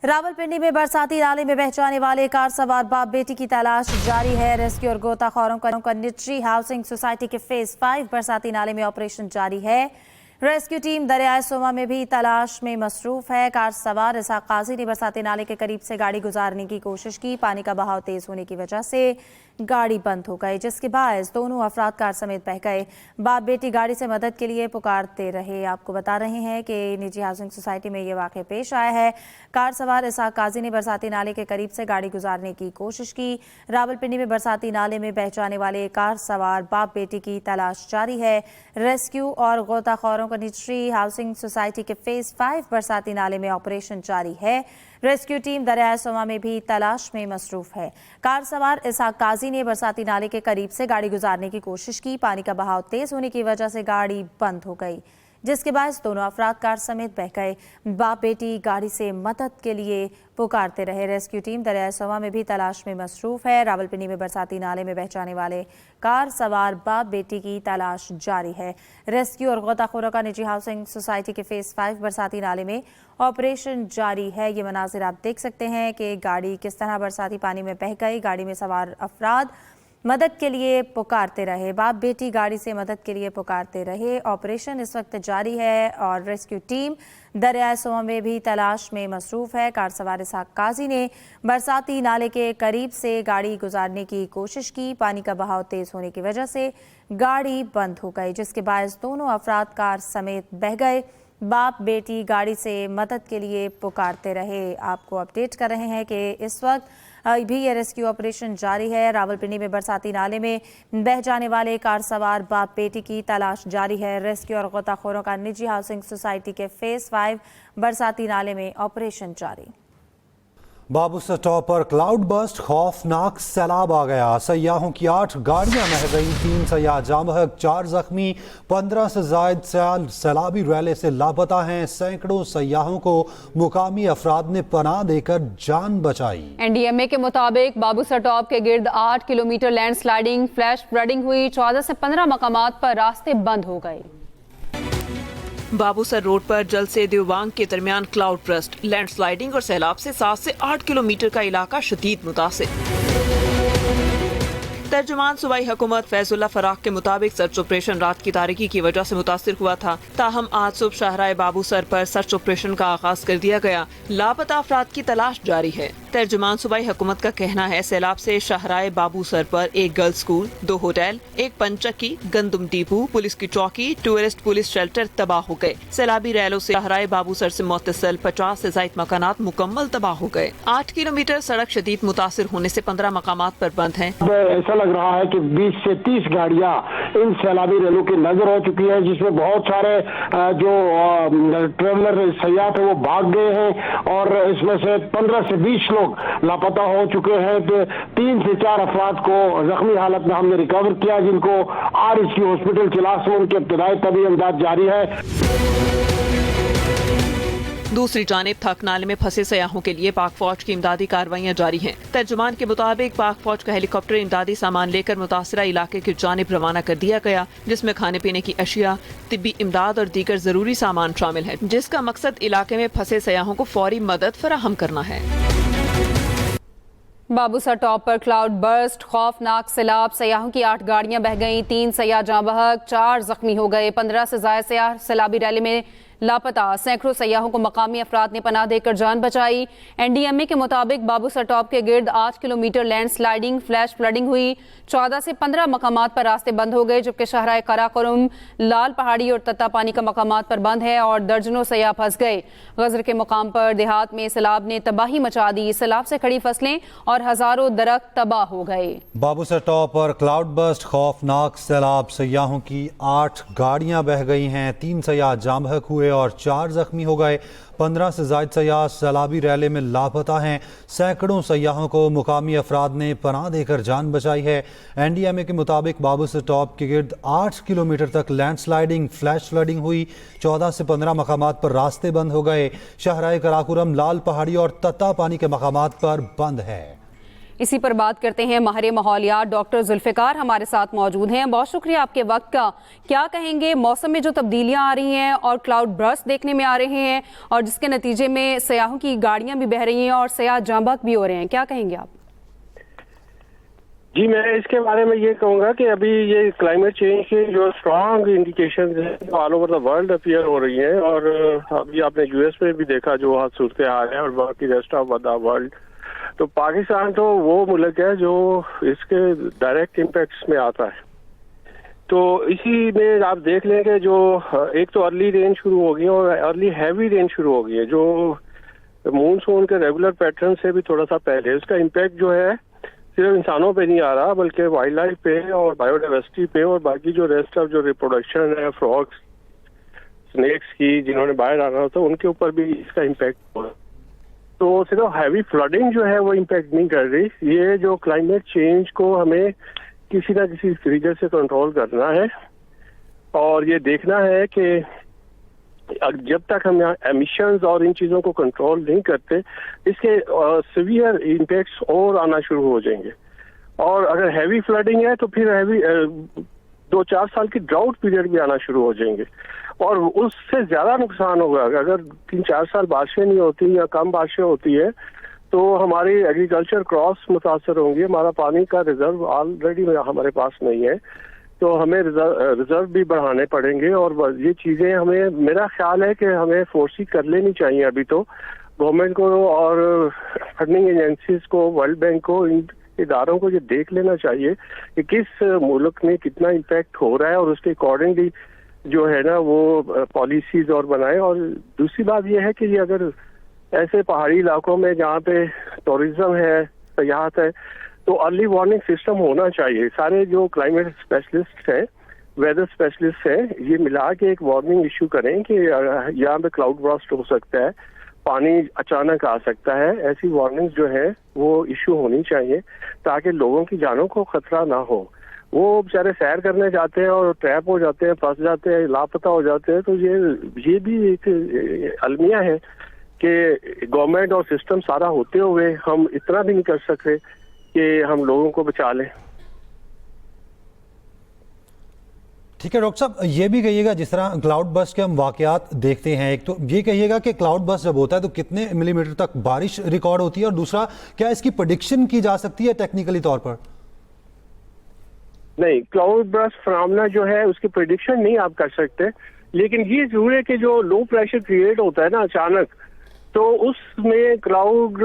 रावलपिंडी में बरसाती नाले में बह जाने वाले कार सवार बाप बेटी की तलाश जारी है। रेस्क्यू और गोताखोरों का निजी हाउसिंग सोसाइटी के फेज 5 बरसाती नाले में ऑपरेशन जारी है। रेस्क्यू टीम दरियाए सोमा में भी तलाश में मसरूफ है। कार सवार इसाक काजी ने बरसाती नाले के करीब से गाड़ी गुजारने की कोशिश की। पानी का बहाव तेज होने की वजह से गाड़ी बंद हो गई, जिसके बायस दोनों अफराद कार समेत बह गए। बाप बेटी गाड़ी से मदद के लिए पुकारते रहे। आपको बता रहे हैं कि निजी हाउसिंग सोसाइटी में ये वाक़या पेश आया है। कार सवार इसाक काजी ने बरसाती नाले के करीब से गाड़ी गुजारने की कोशिश की। रावलपिंडी में बरसाती नाले में बह जाने वाले कार सवार बाप बेटी की तलाश जारी है। रेस्क्यू और गोताखोरों का निजी हाउसिंग सोसाइटी के फेज 5 बरसाती नाले में ऑपरेशन जारी है। रेस्क्यू टीम दरियाए सोमा में भी तलाश में मसरूफ है। कार सवार इसाक काजी ने बरसाती नाले के करीब से गाड़ी गुजारने की कोशिश की। पानी का बहाव तेज होने की वजह से गाड़ी बंद हो गई, जिसके बायस दोनों अफराद कार समेत बह गए। बाप बेटी गाड़ी से मदद के लिए पुकारते रहे। रेस्क्यू टीम दरियाए सोमा में भी तलाश में मसरूफ है। रावलपिंडी में बरसाती नाले में बह जाने वाले कार सवार बाप बेटी की तलाश जारी है। रेस्क्यू और गोताखोरों का निजी हाउसिंग सोसाइटी के फेज 5 बरसाती नाले में ऑपरेशन जारी है। ये मनाजिर आप देख सकते हैं कि गाड़ी किस तरह बरसाती पानी में बह गई। गाड़ी में सवार अफराद मदद के लिए पुकारते रहे। बाप बेटी गाड़ी से मदद के लिए पुकारते रहे। ऑपरेशन इस वक्त जारी है और रेस्क्यू टीम दरियाए सोमा में भी तलाश में मसरूफ है। कार सवार इसाक काजी ने बरसाती नाले के करीब से गाड़ी गुजारने की कोशिश की। पानी का बहाव तेज होने की वजह से गाड़ी बंद हो गई, जिसके बायस दोनों अफराद कार समेत बह गए। बाप बेटी गाड़ी से मदद के लिए पुकारते रहे। आपको अपडेट कर रहे हैं कि इस वक्त भी ये रेस्क्यू ऑपरेशन जारी है। रावलपिंडी में बरसाती नाले में बह जाने वाले कार सवार बाप बेटी की तलाश जारी है। रेस्क्यू और गोताखोरों का निजी हाउसिंग सोसाइटी के फेज 5 बरसाती नाले में ऑपरेशन जारी। बाबूसर टॉप पर क्लाउड बस्ट, खौफनाक सैलाब आ गया। सयाहों की 8 गाड़ियां बह गईं, 3 सयाह जाँ बहक, 4 जख्मी, 15 से जायद सैलाबी रैले से लापता हैं। सैकड़ों सयाहों को मुकामी अफराद ने पनाह देकर जान बचाई। NDMA के मुताबिक बाबूसर टॉप के गिर्द 8 kilometre land sliding, flash flooding हुई। 14 से 15 मकामात पर रास्ते बंद हो गए। बाबूसर रोड पर जल से देवबांग के दरमियान क्लाउड बस्ट, लैंडस्लाइडिंग और सैलाब से 7 से 8 किलोमीटर का इलाका शदीद मुतासिर। तर्जुमान सूबाई हुकूमत फैजुल्ला फराख के मुताबिक सर्च ऑपरेशन रात की तारीकी की वजह से मुतासिर हुआ था। ताहम आज सुबह शाहराए बाबूसर पर सर्च ऑपरेशन का आगाज कर दिया गया। लापता अफराद की तलाश जारी है। तर्जुमान सूबाई हुकूमत का कहना है सैलाब से शाहराए बाबूसर पर एक गर्ल्स स्कूल, 2 होटल, एक पंचक्की, गंदुम डिपो, पुलिस की चौकी, टूरिस्ट पुलिस शेल्टर तबाह हो गए। सैलाबी रैलों से शाहराए बाबूसर से मुत्तसिल 50 से जायद मकानात मुकम्मल तबाह हो गए। 8 किलोमीटर सड़क शदीद मुतासिर होने से 15 मकामात पर बंद हैं। ऐसा लग रहा है कि 20 से 30 गाड़ियां इन सैलाबी रैलों की नजर हो चुकी है, जिसमें बहुत सारे जो ट्रेवलर सयाह थे वो भाग गए हैं और इसमें से 15 से 20 लोग लापता हो चुके हैं। तो 3 से 4 अफराद को जख्मी हालत में हमने रिकवर किया, जिनको RSQ हॉस्पिटल चिलास में उनके इब्तदाई तबी इमदाद जारी है। दूसरी जानिब थक नाले में फंसे सयाहों के लिए पाक फौज की इमदादी कार्रवाइयां जारी हैं। तर्जुमान के मुताबिक पाक फौज का हेलीकॉप्टर इमदादी सामान लेकर मुतासरा इलाके की जानिब रवाना कर दिया गया, जिसमें खाने पीने की अशिया, तिब्बी इमदाद और दीगर जरूरी सामान शामिल है, जिसका मकसद इलाके में फंसे सयाहों को फौरी मदद फराहम करना है। बाबूसर टॉप पर क्लाउड बर्स्ट, खौफनाक सैलाब, सयाहों की 8 गाड़ियां बह गईं, 3 सयाह जाँ बहक, 4 जख्मी हो गए। 15 से जायद सयाह सैलाबी रैली में लापता। सैकड़ों सयाहों को मकामी अफराद ने पनाह देकर जान बचाई। NDMA के मुताबिक बाबूसर टॉप के गिर्द 8 kilometre land sliding, flash flooding हुई। 14 से 15 मकामात पर रास्ते बंद हो गए, जबकि शाहराए कराकोरम, लाल पहाड़ी और तत्ता पानी का मकामात पर बंद है और दर्जनों सयाह फंस गए। गजर के मुकाम पर देहात में सैलाब ने तबाही मचा दी। सैलाब से खड़ी फसलें और हजारों दरख्त तबाह हो गए। बाबूसर टॉप पर क्लाउड बस्ट, खौफनाक सैलाब, सयाहों की 8 गाड़ियां बह गई हैं, 3 सयाह जाँ बहक हुए और 4 जख्मी हो गए। 15 से जायद सयाह सैलाबी रैले में लापता हैं। सैकड़ों सयाहों को मुकामी अफराद ने पनाह देकर जान बचाई है। NDMA के मुताबिक बाबूसर टॉप के गिर्द 8 किलोमीटर तक लैंड स्लाइडिंग, फ्लैश फ्लडिंग हुई। 14 से 15 मकामात पर रास्ते बंद हो गए। शाहराए कराकोरम, लाल पहाड़ी और तत्ता पानी के मकामात पर बंद है। इसी पर बात करते हैं माहिर माहौलियात डॉक्टर जुल्फ़िकार हमारे साथ मौजूद हैं। बहुत शुक्रिया आपके वक्त का। क्या कहेंगे मौसम में जो तब्दीलियां आ रही हैं और क्लाउड बर्स्ट देखने में आ रहे हैं और जिसके नतीजे में सयाहों की गाड़ियां भी बह रही हैं और सयाह जांबहक भी हो रहे हैं, क्या कहेंगे आप? जी, मैं इसके बारे में ये कहूँगा कि अभी ये क्लाइमेट चेंज के जो स्ट्रॉन्ग इंडिकेशंस हैं all over the world appear हो रही हैं और अभी आपने यूएस में भी देखा जो हाथ सूरत हाल है और बाकी रेस्ट ऑफ द वर्ल्ड। तो पाकिस्तान तो वो मुल्क है जो इसके डायरेक्ट इम्पैक्ट्स में आता है। तो इसी में आप देख लें कि जो एक तो अर्ली रेन शुरू हो गई है और अर्ली हैवी रेन शुरू हो गई है जो मानसून के रेगुलर पैटर्न से भी थोड़ा सा पहले। उसका इम्पैक्ट जो है सिर्फ इंसानों पे नहीं आ रहा बल्कि वाइल्ड लाइफ पे और बायोडाइवर्सिटी पे और बाकी जो रेस्ट ऑफ जो रिप्रोडक्शन है फ्रॉग्स स्नेक्स की जिन्होंने बाहर आना होता है उनके ऊपर भी इसका इम्पैक्ट हो रहा है। तो सिर्फ हैवी फ्लडिंग जो है वो इम्पैक्ट नहीं कर रही। ये जो क्लाइमेट चेंज को हमें किसी ना किसी तरीके से कंट्रोल करना है और ये देखना है कि जब तक हम एमिशंस और इन चीज़ों को कंट्रोल नहीं करते इसके सीवियर इम्पैक्ट्स और आना शुरू हो जाएंगे। और अगर हैवी फ्लडिंग है तो फिर हैवी 2-4 साल की ड्राउट पीरियड भी आना शुरू हो जाएंगे और उससे ज़्यादा नुकसान होगा। अगर 3-4 साल बारिशें नहीं होती या कम बारिशें होती है तो हमारी एग्रीकल्चर क्रॉप्स मुतासर होंगी। हमारा पानी का रिजर्व ऑलरेडी हमारे पास नहीं है तो हमें रिजर्व भी बढ़ाने पड़ेंगे और ये चीज़ें हमें, मेरा ख्याल है कि हमें फोर्सी कर लेनी चाहिए अभी तो गवर्नमेंट को और फंडिंग एजेंसीज को, वर्ल्ड बैंक को, इन इदारों को ये देख लेना चाहिए कि किस मुल्क में कितना इम्पैक्ट हो रहा है और उसके अकॉर्डिंगली जो है ना वो पॉलिसीज और बनाए। और दूसरी बात ये है कि ये अगर ऐसे पहाड़ी इलाकों में जहाँ पे टूरिज्म है, सयाहत है, तो अर्ली वार्निंग सिस्टम होना चाहिए। सारे जो क्लाइमेट स्पेशलिस्ट हैं, वेदर स्पेशलिस्ट हैं, ये मिला के एक वार्निंग इशू करें कि यहाँ पे क्लाउड बर्स्ट हो सकता है, पानी अचानक आ सकता है। ऐसी वार्निंग्स जो है वो इशू होनी चाहिए ताकि लोगों की जानों को खतरा ना हो। वो बेचारे सैर करने जाते हैं और ट्रैप हो जाते हैं, फंस जाते हैं, लापता हो जाते हैं। तो ये भी एक अलमिया है कि गवर्नमेंट और सिस्टम सारा होते हुए हम इतना भी नहीं कर सकते कि हम लोगों को बचा लें। ठीक है डॉक्टर साहब, ये भी कहिएगा जिस तरह क्लाउड बर्स्ट के हम वाकयात देखते हैं, एक तो ये कहिएगा कि क्लाउड बर्स्ट जब होता है तो कितने मिलीमीटर तक बारिश रिकॉर्ड होती है और दूसरा क्या इसकी प्रेडिक्शन की जा सकती है टेक्निकली तौर पर? नहीं, क्लाउड बर्स्ट फिनोमेना जो है उसकी प्रेडिक्शन नहीं आप कर सकते, लेकिन ये जरूर है कि जो लो प्रेशर क्रिएट होता है ना अचानक, तो उसमें क्लाउड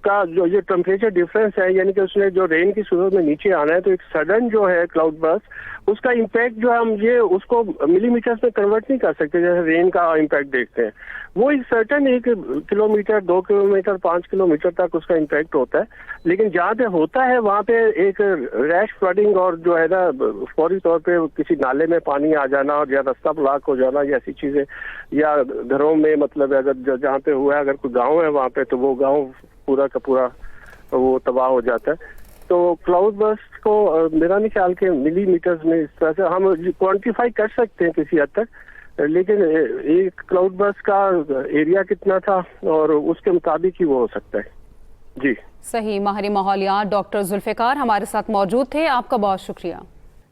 का जो ये टेम्परेचर डिफरेंस है यानी कि उसने जो रेन की सूरत में नीचे आना है तो एक सडन जो है क्लाउड बर्स्ट उसका इम्पैक्ट जो है हम ये उसको मिलीमीटर्स में कन्वर्ट नहीं कर सकते जैसे रेन का इम्पैक्ट देखते हैं। वो एक सर्टन 1 किलोमीटर, 2 किलोमीटर, 5 किलोमीटर तक उसका इम्पैक्ट होता है। लेकिन जहाँ पे होता है वहाँ पे एक रैश फ्लडिंग और जो है ना फौरी तौर पे किसी नाले में पानी आ जाना और या रास्ता ब्लॉक हो जाना या ऐसी चीजें, या घरों में मतलब अगर जहाँ पे हुआ है अगर कोई गाँव है वहाँ पे तो वो गाँव पूरा का पूरा वो तबाह हो जाता है। तो क्लाउड बर्स्ट को मेरा नहीं ख्याल के मिलीमीटर्स में इस तरह से हम क्वांटिफाई कर सकते हैं किसी हद तक, लेकिन एक क्लाउड बर्स्ट का एरिया कितना था और उसके मुताबिक ही वो हो सकता है। जी सही। माहिर माहौलियात डॉक्टर जुल्फ़िकार हमारे साथ मौजूद थे, आपका बहुत शुक्रिया।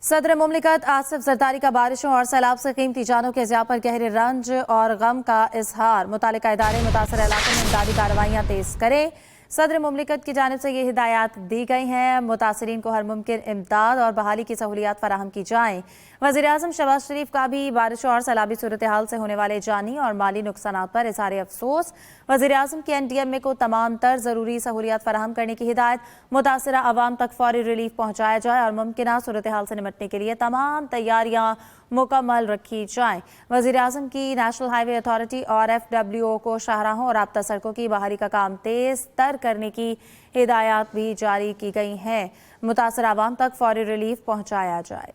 सदर मुमलिकत आसिफ जरदारी का बारिशों और सैलाब से कीमती जानों के ज़िया पर गहरे रंज और गम का इजहार। मुतालिका इदारे मुतासर इलाकों में इमदादी कार्रवाइयाँ तेज करें। सदर मुमलिकत की जानिब से ये हिदायत दी गई हैं। मुतासरीन को हर मुमकिन इमदाद और बहाली की सहूलियात फराहम की जाएँ। वज़ीर-ए-आज़म शहबाज शरीफ का भी बारिशों और सैलाबी सूरत हाल से होने वाले जानी और माली नुकसान पर इज़हार अफसोस। वज़ीर-ए-आज़म की NDMA को तमाम तर ज़रूरी सहूलियात फराहम करने की हिदायत। मुतासरा आवाम तक फौरी रिलीफ पहुँचाया जाए और मुमकिन सूरत हाल से निपटने के लिए तमाम तैयारियाँ मुकम्मल रखी जाएँ। वज़ीर-ए-आज़म की नेशनल हाईवे अथॉरिटी और FWO को शाहराहों और राब्ता सड़कों की बहाली का काम तेज़ तर करने की हिदायत भी जारी की गई हैं। मुतासर आवाम तक फौरी रिलीफ पहुँचाया जाए।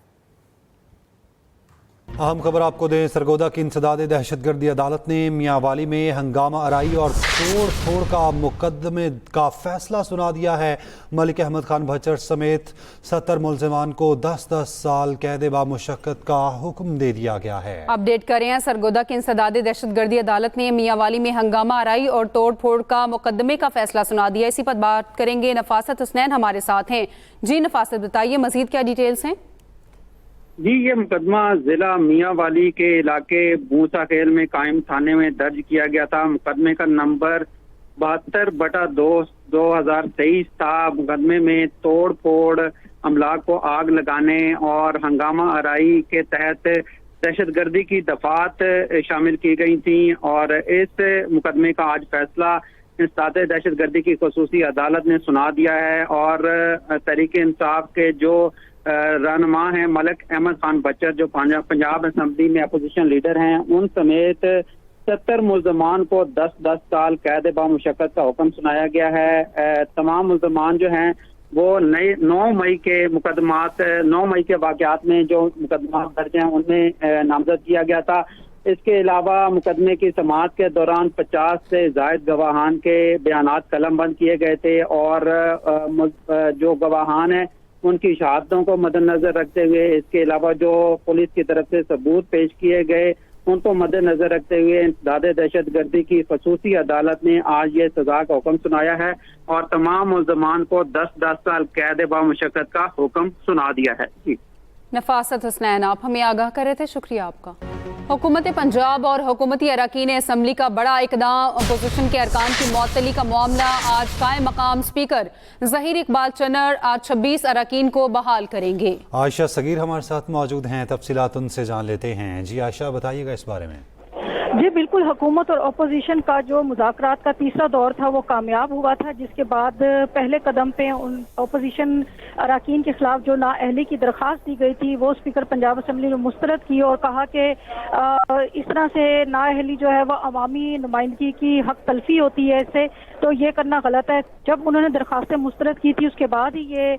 अहम खबर आपको दें, सरगोदा की इंसदाद दहशतगर्दी अदालत ने मियाँ वाली में हंगामा आराई और तोड़ फोड़ का मुकदमे का फैसला सुना दिया है। मलिक अहमद खान भचर समेत 70 मुलजिमान को 10-10 साल कैद बामुशक्कत का हुक्म दे दिया गया है। अपडेट करें, सरगोदा की इंसदाद दहशतगर्दी अदालत ने मियाँ वाली में हंगामा आराई और तोड़ फोड़ का मुकदमे का फैसला सुना दिया। इसी पर बात करेंगे, नफासत हुसनैन हमारे साथ हैं। जी नफासत, बताइए मजीद क्या डिटेल्स हैं? जी, ये मुकदमा जिला मियाँ वाली के इलाके भूसा खेल में कायम थाने में दर्ज किया गया था। मुकदमे का नंबर 72/2/2023 था। मुकदमे में तोड़ फोड़, अमलाक को आग लगाने और हंगामा आराई के तहत दहशतगर्दी की दफात शामिल की गई थी और इस मुकदमे का आज फैसला इंसदाद दहशतगर्दी की खसूसी अदालत ने सुना दिया है और तहरीक इंसाफ के जो रहनुमा हैं मलिक अहमद खान भचर, जो पंजाब असेंबली में अपोजिशन लीडर हैं, उन समेत 70 मुलजमान को 10-10 साल कैद बामुशक्कत का हुक्म सुनाया गया है। तमाम मुलजमान जो हैं वो 9 मई के वाक़यात में जो मुकदमा दर्ज हैं उनमें नामजद किया गया था। इसके अलावा मुकदमे की समाअत के दौरान 50 से ज़ायद गवाहान के बयानात कलमबंद किए गए थे और जो गवाहान हैं उनकी शहादतों को मद्देनजर रखते हुए, इसके अलावा जो पुलिस की तरफ से सबूत पेश किए गए उनको मद्देनजर रखते हुए इंसदाद दहशतगर्दी की खसूसी अदालत ने आज ये सजा का हुक्म सुनाया है और तमाम मुल्ज़मान को 10-10 साल कैद बामुशक्कत का हुक्म सुना दिया है। जी नफासत हुसनैन, आप हमें आगाह कर रहे थे, शुक्रिया आपका। हुकूमत पंजाब और हुकूमती अरकान असम्बली का बड़ा इकदाम, अपोजिशन के अरकान की मुअत्तली का मामला। आज कायम मकाम स्पीकर ज़हीर इकबाल चन्नर आज 26 अरकान को बहाल करेंगे। आयशा सगीर हमारे साथ मौजूद हैं, तफसीलात उनसे जान लेते हैं। जी आयशा, बताइएगा इस बारे में। जी बिल्कुल, हुकूमत और अपोजिशन का जो मुज़ाकरात का तीसरा दौर था वो कामयाब हुआ था, जिसके बाद पहले कदम पे उन अपोजिशन अरकान के खिलाफ जो नाअहली की दरख्वास्त दी गई थी वो स्पीकर पंजाब असम्बली ने मुस्तरद की और कहा कि इस तरह से नाअहली जो है वो अवामी नुमाइंदगी की हक तलफी होती है, इससे तो ये करना गलत है। जब उन्होंने दरख्वास्तें मुस्तरद की थी उसके बाद ही ये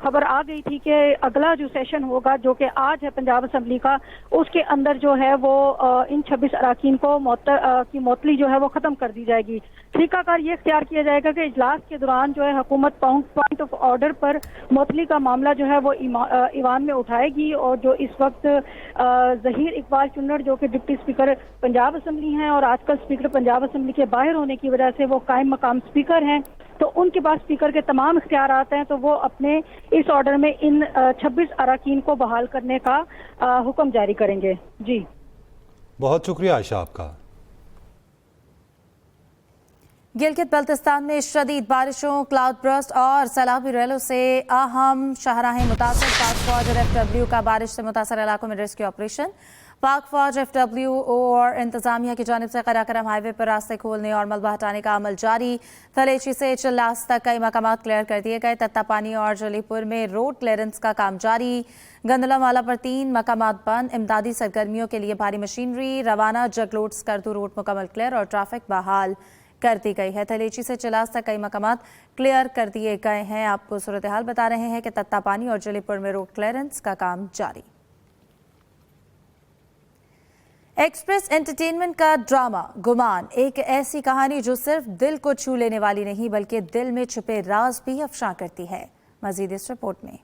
खबर आ गई थी कि अगला जो सेशन होगा जो कि आज है पंजाब असम्बली का, उसके अंदर जो है वो इन 26 अरकान को की मुअत्तली जो है वो खत्म कर दी जाएगी। तरीकाकार ये इख्तियार किया जाएगा कि इजलास के दौरान जो है हुकूमत पॉइंट ऑफ ऑर्डर पर मुअत्तली का मामला जो है वो ईवान में उठाएगी और जो इस वक्त ज़हीर इकबाल चन्नर जो कि डिप्टी स्पीकर पंजाब असम्बली हैं और आजकल स्पीकर पंजाब असम्बली के बाहर होने की वजह से वो कायम मकाम स्पीकर हैं, तो उनके पास स्पीकर के तमाम इख्तियारात हैं, तो वो अपने इस ऑर्डर में इन 26 अरकान को बहाल करने का हुक्म जारी करेंगे। जी बहुत शुक्रिया आयशा आपका। गिलगित बल्तिस्तान में शदीद बारिशों, क्लाउड बर्स्ट और सैलाबी रैलों से अहम शाहराहें मुतासर। पाक फौज और एफडब्ल्यू का बारिश से मुतासर इलाकों में रेस्क्यू ऑपरेशन। पाक फौज, एफडब्ल्यू और इंतजामिया की जानिब से कराकरम हाईवे पर रास्ते खोलने और मलबा हटाने का अमल जारी। थलेची से चिल्लास तक कई मकामात क्लियर कर दिए गए। तत्तापानी और जलीपुर में रोड क्लियरेंस का काम जारी। गंदलावाला पर 3 मकामात बंद। इमदादी सरगर्मियों के लिए भारी मशीनरी रवाना। जगलोट स्कर्दू रोड मुकम्मल क्लियर और ट्रैफिक बहाल कर दी गई है। थलेची से चिलास तक कई मकामात क्लियर कर दिए गए हैं। आपको सूरत हाल बता रहे हैं कि तत्तापानी और जलीपुर में रोड क्लियरेंस का काम जारी। एक्सप्रेस एंटरटेनमेंट का ड्रामा गुमान, एक ऐसी कहानी जो सिर्फ दिल को छू लेने वाली नहीं बल्कि दिल में छुपे राज भी अफशा करती है। मजीद इस रिपोर्ट में।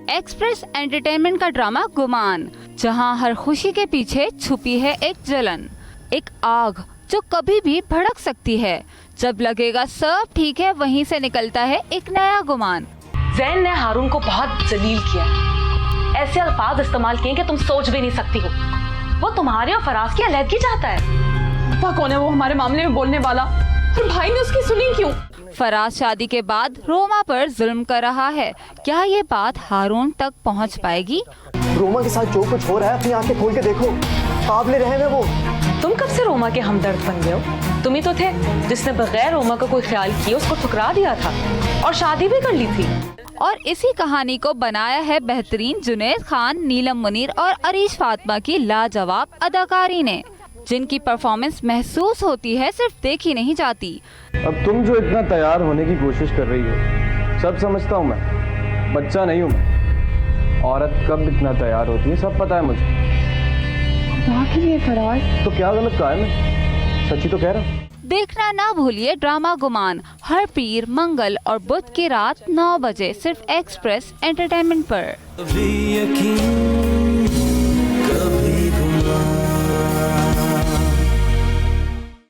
एक्सप्रेस एंटरटेनमेंट का ड्रामा गुमान, जहां हर खुशी के पीछे छुपी है एक जलन, एक आग जो कभी भी भड़क सकती है। जब लगेगा सब ठीक है, वहीं से निकलता है एक नया गुमान। ज़ैन ने हारून को बहुत जलील किया, ऐसे अल्फाज इस्तेमाल किए कि तुम सोच भी नहीं सकती हो। वो तुम्हारे और फराज की अलहदगी चाहता है। पापा कौन है वो हमारे मामले में बोलने वाला, और भाई ने उसकी सुनी क्यों? फराज शादी के बाद रोमा पर जुल्म कर रहा है। क्या ये बात हारून तक पहुंच पाएगी? रोमा के साथ जो कुछ हो रहा है अपनी आंखें खोल के देखो, काबिल रहम है वो। तुम कब से रोमा के हमदर्द बन गए हो? तुम ही तो थे जिसने बगैर रोमा का कोई ख्याल किए उसको ठुकरा दिया था और शादी भी कर ली थी। और इसी कहानी को बनाया है बेहतरीन जुनैद खान, नीलम मुनीर और अरीश फातिमा की लाजवाब अदाकारी ने। जिनकी परफॉर्मेंस महसूस होती है, सिर्फ देखी नहीं जाती। अब तुम जो इतना तैयार होने की कोशिश कर रही हो, सब समझता हूँ मैं, बच्चा नहीं हूँ मैं। औरत कब इतना तैयार होती है सब पता है मुझे। बाकी ये फराज तो क्या गलत कहा है मैं, सच्ची तो कह रहा हूँ। देखना ना भूलिए ड्रामा गुमान, हर पीर, मंगल और बुध की रात 9 बजे सिर्फ एक्सप्रेस एंटरटेनमेंट पर।